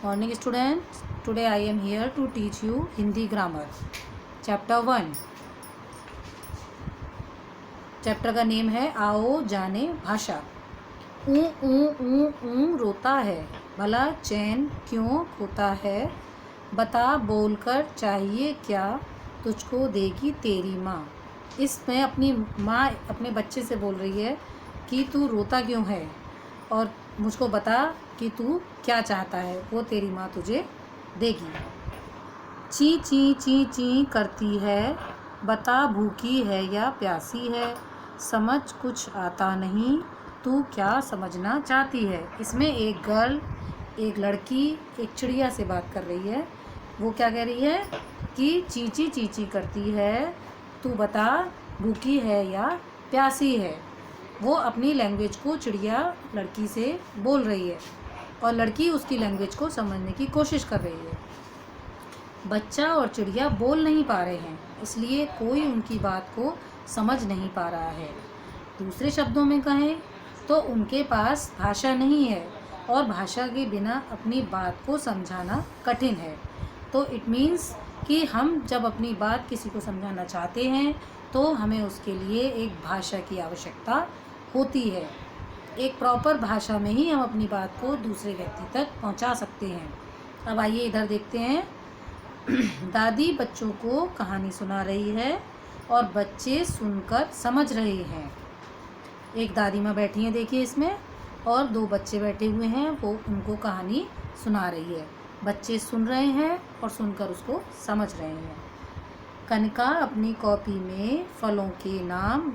Morning students, today I am here to teach you Hindi grammar. Chapter 1. Chapter का name है आओ जाने भाषा। ऊ ऊ ऊ ऊ रोता है, भला चैन क्यों खोता है, बता बोलकर चाहिए क्या, तुझको देगी तेरी माँ। इसमें अपनी माँ अपने बच्चे से बोल रही है कि तू रोता क्यों है और मुझको बता कि तू क्या चाहता है, वो तेरी माँ तुझे देगी। ची ची ची ची करती है, बता भूखी है या प्यासी है, समझ कुछ आता नहीं, तू क्या समझना चाहती है। इसमें एक गर्ल, एक लड़की एक चिड़िया से बात कर रही है। वो क्या कह रही है कि चींची चींची करती है, तू बता भूखी है या प्यासी है। वो अपनी लैंग्वेज को चिड़िया लड़की से बोल रही है और लड़की उसकी लैंग्वेज को समझने की कोशिश कर रही है। बच्चा और चिड़िया बोल नहीं पा रहे हैं, इसलिए कोई उनकी बात को समझ नहीं पा रहा है। दूसरे शब्दों में कहें तो उनके पास भाषा नहीं है और भाषा के बिना अपनी बात को समझाना कठिन है। तो इट मीन्स कि हम जब अपनी बात किसी को समझाना चाहते हैं तो हमें उसके लिए एक भाषा की आवश्यकता होती है। एक प्रॉपर भाषा में ही हम अपनी बात को दूसरे व्यक्ति तक पहुंचा सकते हैं। अब आइए इधर देखते हैं। दादी बच्चों को कहानी सुना रही है और बच्चे सुनकर समझ रहे हैं। एक दादी माँ बैठी हैं देखिए इसमें, और दो बच्चे बैठे हुए हैं, वो उनको कहानी सुना रही है। बच्चे सुन रहे हैं और सुनकर उसको समझ रहे हैं। कनिका अपनी कॉपी में फलों के नाम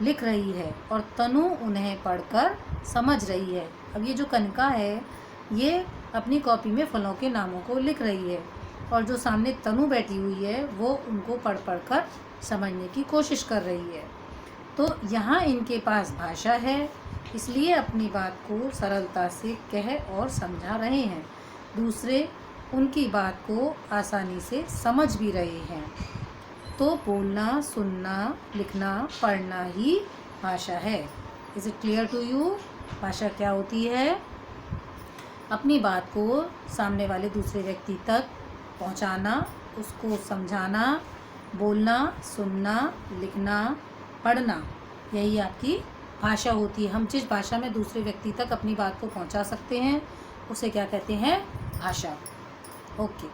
लिख रही है और तनु उन्हें पढ़कर समझ रही है। अब ये जो कनिका है ये अपनी कॉपी में फलों के नामों को लिख रही है और जो सामने तनु बैठी हुई है वो उनको पढ़ कर समझने की कोशिश कर रही है। तो यहाँ इनके पास भाषा है, इसलिए अपनी बात को सरलता से कह और समझा रहे हैं। दूसरे उनकी बात को आसानी से समझ भी रहे हैं। तो बोलना, सुनना, लिखना, पढ़ना ही भाषा है। Is it clear to you? भाषा क्या होती है? अपनी बात को सामने वाले दूसरे व्यक्ति तक पहुंचाना, उसको समझाना, बोलना, सुनना, लिखना, पढ़ना, यही आपकी भाषा होती है। हम जिस भाषा में दूसरे व्यक्ति तक अपनी बात को पहुंचा सकते हैं उसे क्या कहते हैं? भाषा। ओके।